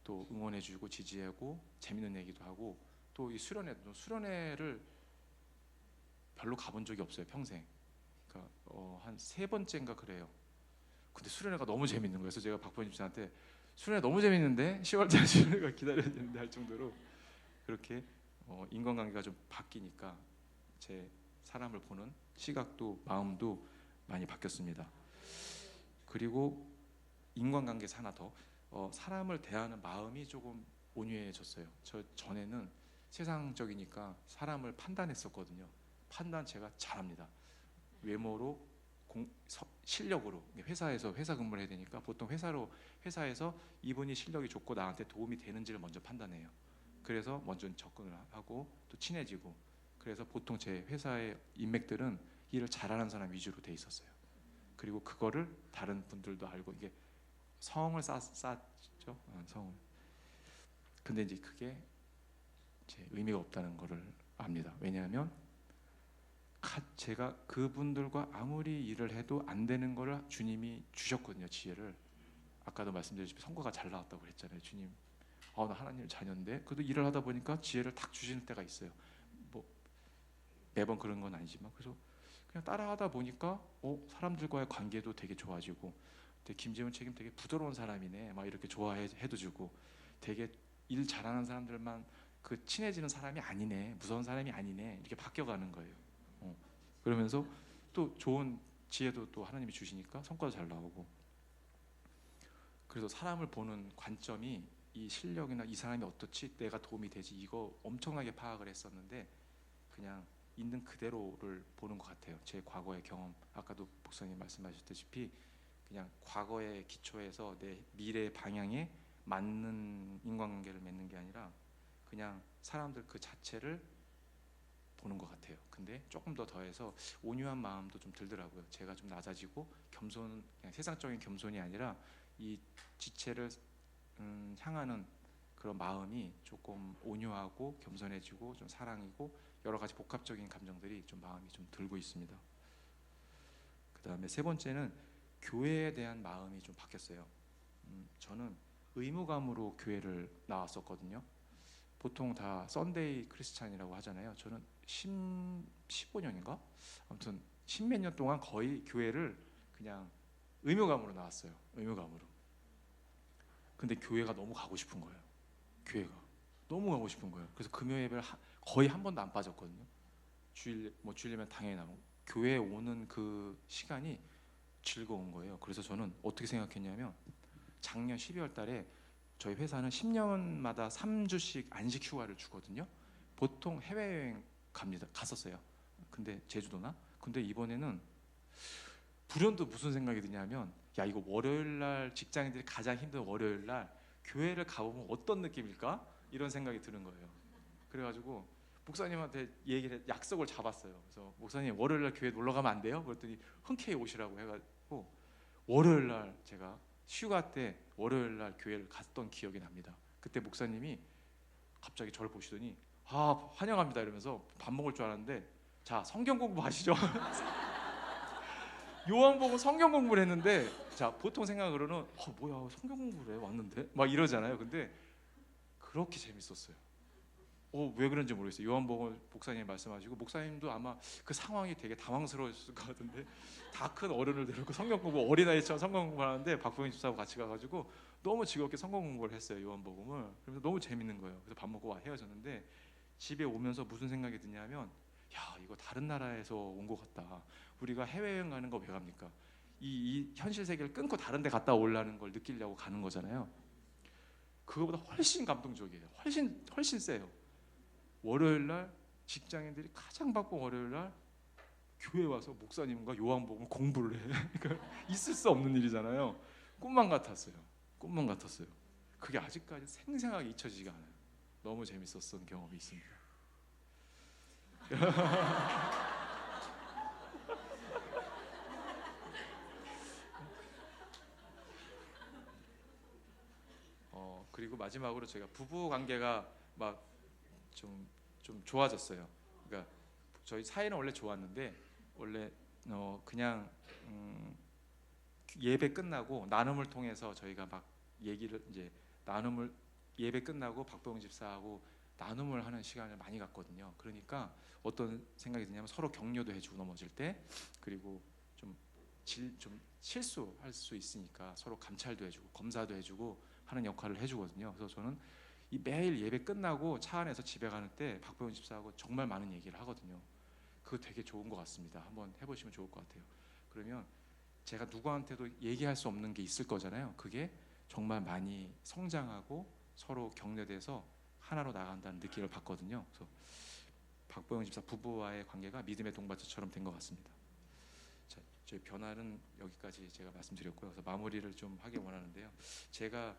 또 응원해주고 지지하고 재밌는 얘기도 하고 또 이 수련회를 별로 가본 적이 없어요 평생. 그러니까 한 3번째인가 그래요. 근데 수련회가 너무 재밌는 거예요. 그래서 제가 박보님 씨한테 수련회 너무 재밌는데 10월달 수련회가 기다려야 되는데 할 정도로 그렇게 인간관계가 좀 바뀌니까 제 사람을 보는 시각도 마음도 많이 바뀌었습니다. 그리고 인간관계에서 하나 더 사람을 대하는 마음이 조금 온유해졌어요. 저 전에는 세상적이니까 사람을 판단했었거든요. 판단 제가 잘합니다. 외모로 실력으로 회사에서 회사 근무를 해야 되니까 보통 회사에서 이분이 실력이 좋고 나한테 도움이 되는지를 먼저 판단해요. 그래서 먼저 접근을 하고 또 친해지고 그래서 보통 제 회사의 인맥들은 일을 잘하는 사람 위주로 돼 있었어요. 그리고 그거를 다른 분들도 알고 이게 성을 쌓죠. 성을. 근데 이제 그게 제 의미가 없다는 거를 압니다. 왜냐하면 제가 그분들과 아무리 일을 해도 안 되는 거를 주님이 주셨거든요. 지혜를. 아까도 말씀드렸지만 성과가 잘 나왔다고 그랬잖아요. 주님, 나 하나님 자녀인데 그래도 일을 하다 보니까 지혜를 탁 주시는 때가 있어요. 뭐 매번 그런 건 아니지만 그래서 그냥 따라하다 보니까 사람들과의 관계도 되게 좋아지고 김재훈 책임 되게 부드러운 사람이네 막 이렇게 좋아해도 주고 되게 일 잘하는 사람들만 그 친해지는 사람이 아니네 무서운 사람이 아니네 이렇게 바뀌어가는 거예요. 그러면서 또 좋은 지혜도 또 하나님이 주시니까 성과도 잘 나오고 그래서 사람을 보는 관점이 이 실력이나 이 사람이 어떻지 내가 도움이 되지 이거 엄청나게 파악을 했었는데 그냥 있는 그대로를 보는 것 같아요. 제 과거의 경험 아까도 목사님 말씀하셨다시피 그냥 과거의 기초에서 내 미래의 방향에 맞는 인간관계를 맺는 게 아니라 그냥 사람들 그 자체를 보는 것 같아요. 근데 조금 더 더해서 온유한 마음도 좀 들더라고요. 제가 좀 낮아지고 겸손, 그냥 세상적인 겸손이 아니라 이 지체를 향하는 그런 마음이 조금 온유하고 겸손해지고 좀 사랑이고 여러 가지 복합적인 감정들이 좀 마음이 좀 들고 있습니다. 그다음에 세 번째는 교회에 대한 마음이 좀 바뀌었어요. 저는 의무감으로 교회를 나왔었거든요. 보통 다 썬데이 크리스찬이라고 하잖아요. 저는 15년인가? 아무튼 10몇 년 동안 거의 교회를 그냥 의무감으로 나왔어요. 의무감으로. 근데 교회가 너무 가고 싶은 거예요. 교회가 너무 가고 싶은 거예요. 그래서 금요 예배를 거의 한 번도 안 빠졌거든요. 주일이면 당연히 나오고 교회에 오는 그 시간이 즐거운 거예요. 그래서 저는 어떻게 생각했냐면 작년 12월 달에 저희 회사는 10년마다 3주씩 안식 휴가를 주거든요. 보통 해외여행 갔었어요. 근데 제주도나. 근데 이번에는 불현듯 무슨 생각이 드냐면 야 이거 월요일 날 직장인들이 가장 힘든 월요일 날 교회를 가보면 어떤 느낌일까? 이런 생각이 드는 거예요. 그래가지고 목사님한테 약속을 잡았어요. 그래서 목사님 월요일 날 교회 놀러 가면 안 돼요? 그랬더니 흔쾌히 오시라고 해가지고 월요일 날 제가 휴가 때 월요일 날 교회를 갔던 기억이 납니다. 그때 목사님이 갑자기 저를 보시더니 환영합니다 이러면서 밥 먹을 줄 알았는데 자 성경 공부하시죠. 요한복음 성경 공부를 했는데 자 보통 생각으로는 뭐야 성경 공부를 해 왔는데 막 이러잖아요. 근데 그렇게 재밌었어요. 왜 그런지 모르겠어요. 요한복음 목사님이 말씀하시고 목사님도 아마 그 상황이 되게 당황스러웠을 것 같은데 다 큰 어른을 데리고 성경 공부 어린아이처럼 성경 공부를 하는데 박보영 집사하고 같이 가가지고 너무 즐겁게 성경 공부를 했어요. 요한복음을. 그래서 너무 재밌는 거예요. 그래서 밥 먹고 헤어졌는데 집에 오면서 무슨 생각이 드냐면 야 이거 다른 나라에서 온 것 같다. 우리가 해외여행 가는 거 왜 갑니까? 이 현실 세계를 끊고 다른 데 갔다 오려는 걸 느끼려고 가는 거잖아요. 그거보다 훨씬 감동적이에요. 훨씬 세요. 월요일 날 직장인들이 가장 바쁜 월요일 날 교회 와서 목사님과 요한복음 공부를 해. 그러니까 있을 수 없는 일이잖아요. 꿈만 같았어요. 그게 아직까지 생생하게 잊혀지지가 않아요. 너무 재밌었던 경험이 있습니다. 그리고 마지막으로 제가 부부 관계가 막 좀 좋아졌어요. 그러니까 저희 사이는 원래 좋았는데 원래 그냥 예배 끝나고 나눔을 통해서 저희가 막 얘기를 이제 예배 끝나고 박보영 집사하고 나눔을 하는 시간을 많이 갖거든요. 그러니까 어떤 생각이 드냐면 서로 격려도 해주고 넘어질 때 그리고 좀 실수할 수 있으니까 서로 감찰도 해주고 검사도 해주고 하는 역할을 해주거든요. 그래서 저는 이 매일 예배 끝나고 차 안에서 집에 가는 때 박보영 집사하고 정말 많은 얘기를 하거든요. 그거 되게 좋은 것 같습니다. 한번 해보시면 좋을 것 같아요. 그러면 제가 누구한테도 얘기할 수 없는 게 있을 거잖아요. 그게 정말 많이 성장하고 서로 격려돼서 하나로 나간다는 느낌을 받거든요. 그래서 박보영 집사 부부와의 관계가 믿음의 동반자처럼 된 것 같습니다. 자, 저희 변화는 여기까지 제가 말씀드렸고요. 그래서 마무리를 좀 하기 원하는데요. 제가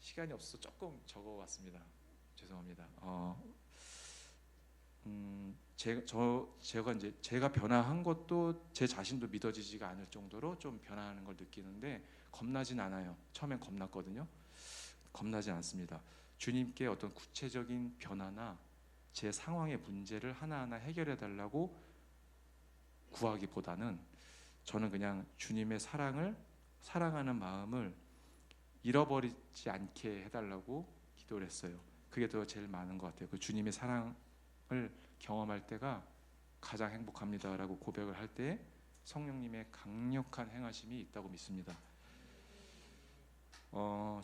시간이 없어서 조금 적어왔습니다. 죄송합니다. 제가 변화한 것도 제 자신도 믿어지지가 않을 정도로 좀 변화하는 걸 느끼는데 겁나진 않아요. 처음엔 겁났거든요. 겁나진 않습니다. 주님께 어떤 구체적인 변화나 제 상황의 문제를 하나하나 해결해 달라고 구하기보다는 저는 그냥 주님의 사랑하는 마음을 잃어버리지 않게 해달라고 기도를 했어요. 그게 더 제일 많은 것 같아요. 그 주님의 사랑을 경험할 때가 가장 행복합니다라고 고백을 할 때 성령님의 강력한 행하심이 있다고 믿습니다.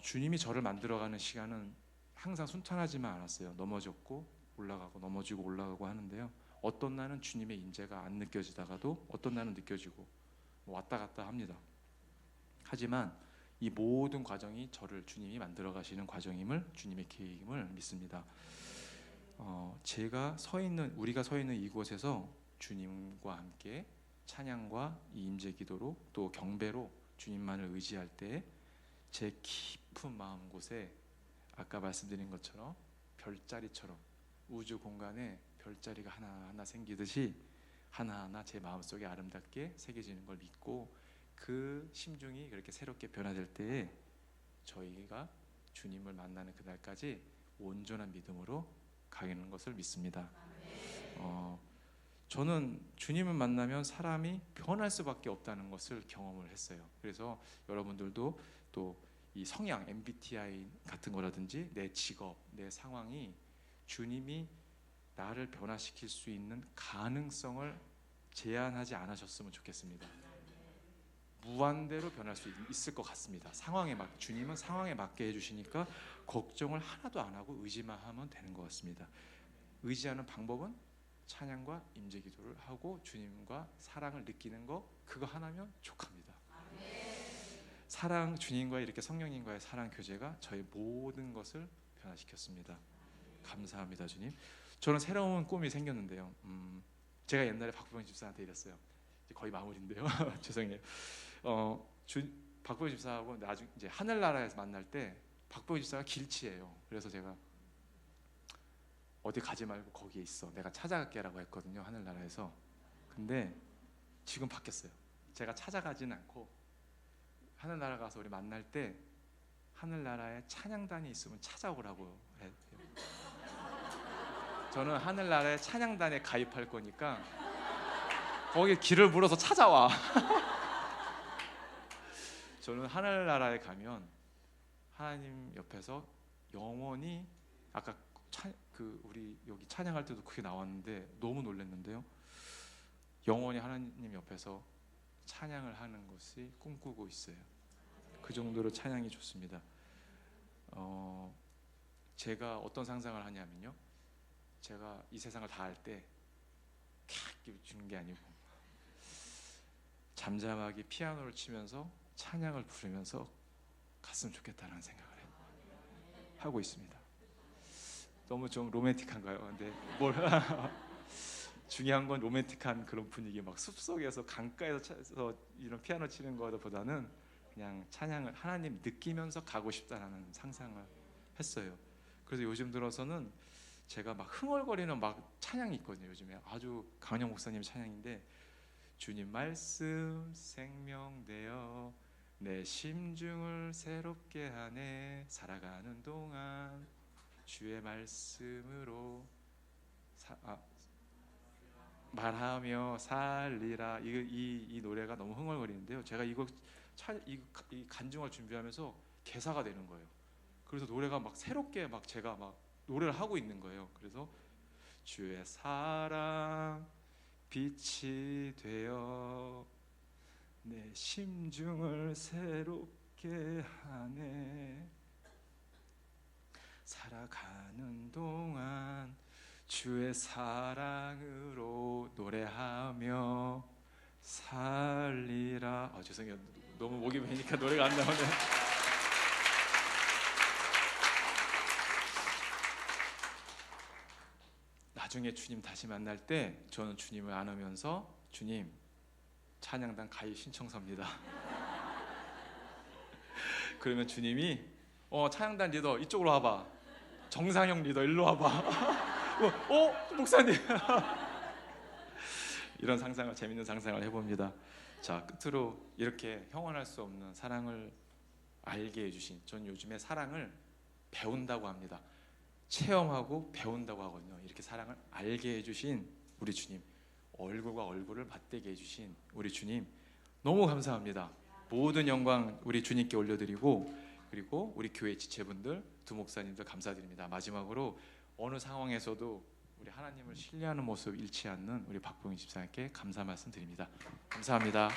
주님이 저를 만들어가는 시간은 항상 순탄하지만 않았어요. 넘어졌고 올라가고 넘어지고 올라가고 하는데요. 어떤 날은 주님의 인재가 안 느껴지다가도 어떤 날은 느껴지고 왔다 갔다 합니다. 하지만 이 모든 과정이 저를 주님이 만들어 가시는 과정임을 주님의 계획임을 믿습니다. 우리가 서 있는 이곳에서 주님과 함께 찬양과 이 임재 기도로 또 경배로 주님만을 의지할 때 제 깊은 마음 곳에 아까 말씀드린 것처럼 별자리처럼 우주 공간에 별자리가 하나하나 생기듯이 하나하나 제 마음속에 아름답게 새겨지는 걸 믿고 그 심중이 그렇게 새롭게 변화될 때에 저희가 주님을 만나는 그날까지 온전한 믿음으로 가는 것을 믿습니다. 저는 주님을 만나면 사람이 변할 수밖에 없다는 것을 경험을 했어요. 그래서 여러분들도 또 이 성향 MBTI 같은 거라든지 내 직업, 내 상황이 주님이 나를 변화시킬 수 있는 가능성을 제한하지 않으셨으면 좋겠습니다. 무한대로 변할 수 있을 것 같습니다. 주님은 상황에 맞게 해주시니까 걱정을 하나도 안 하고 의지만 하면 되는 것 같습니다. 의지하는 방법은 찬양과 임재기도를 하고 주님과 사랑을 느끼는 거, 그거 하나면 족합니다. 주님과 이렇게 성령님과의 사랑 교제가 저의 모든 것을 변화시켰습니다. 감사합니다, 주님. 저는 새로운 꿈이 생겼는데요. 제가 옛날에 박보영 집사한테 이랬어요. 이제 거의 마무리인데요. 죄송해요. 박보영 집사하고 나중에 이제 하늘나라에서 만날 때 박보영 집사가 길치예요. 그래서 제가 어디 가지 말고 거기에 있어, 내가 찾아갈게라고 했거든요, 하늘나라에서. 근데 지금 바뀌었어요. 제가 찾아가지는 않고 하늘나라 가서 우리 만날 때 하늘나라에 찬양단이 있으면 찾아오라고 해요. 저는 하늘나라에 찬양단에 가입할 거니까 거기 길을 물어서 찾아와. 저는 하늘나라에 가면 하나님 옆에서 영원히, 아까 우리 여기 찬양할 때도 그게 나왔는데 너무 놀랐는데요. 영원히 하나님 옆에서 찬양을 하는 것이 꿈꾸고 있어요. 그 정도로 찬양이 좋습니다. 제가 어떤 상상을 하냐면요, 제가 이 세상을 다 할 때 캬 주는 게 아니고 잠잠하게 피아노를 치면서 찬양을 부르면서 갔으면 좋겠다는 생각을 하고 있습니다. 너무 좀 로맨틱한가요? 근데 중요한 건 로맨틱한 그런 분위기, 막 숲속에서 강가에서 이런 피아노 치는 것보다는 그냥 찬양을 하나님 느끼면서 가고 싶다라는 상상을 했어요. 그래서 요즘 들어서는 제가 막 흥얼거리는 막 찬양이 있거든요. 요즘에 아주 강영 목사님 찬양인데, 주님 말씀 생명되어 내 심중을 새롭게 하네, 살아가는 동안 주의 말씀으로 말하며 살리라. 이 노래가 너무 흥얼거리는데요. 제가 이 간증을 준비하면서 개사가 되는 거예요. 그래서 노래가 막 새롭게 막 제가 막 노래를 하고 있는 거예요. 그래서 주의 사랑 빛이 되어 내 심중을 새롭게 하네, 살아가는 동안 주의 사랑으로 노래하며 살리라. 죄송해요. 너무 목이 메니까 노래가 안 나오네. 나중에 주님 다시 만날 때 저는 주님을 안으면서, 주님 찬양단 가입 신청서입니다. 그러면 주님이 찬양단 리더 이쪽으로 와봐, 정상영 리더 일로 와봐. 목사님. 이런 재밌는 상상을 해봅니다. 자, 끝으로 이렇게 형언할 수 없는 사랑을 알게 해주신, 전 요즘에 사랑을 배운다고 합니다. 체험하고 배운다고 하거든요. 이렇게 사랑을 알게 해주신 우리 주님, 얼굴과 얼굴을 맞대게 해주신 우리 주님, 너무 감사합니다. 모든 영광 우리 주님께 올려드리고, 그리고 우리 교회 지체분들, 두 목사님들 감사드립니다. 마지막으로 어느 상황에서도 우리 하나님을 신뢰하는 모습 잃지 않는 우리 박봉희 집사님께 감사 말씀 드립니다. 감사합니다.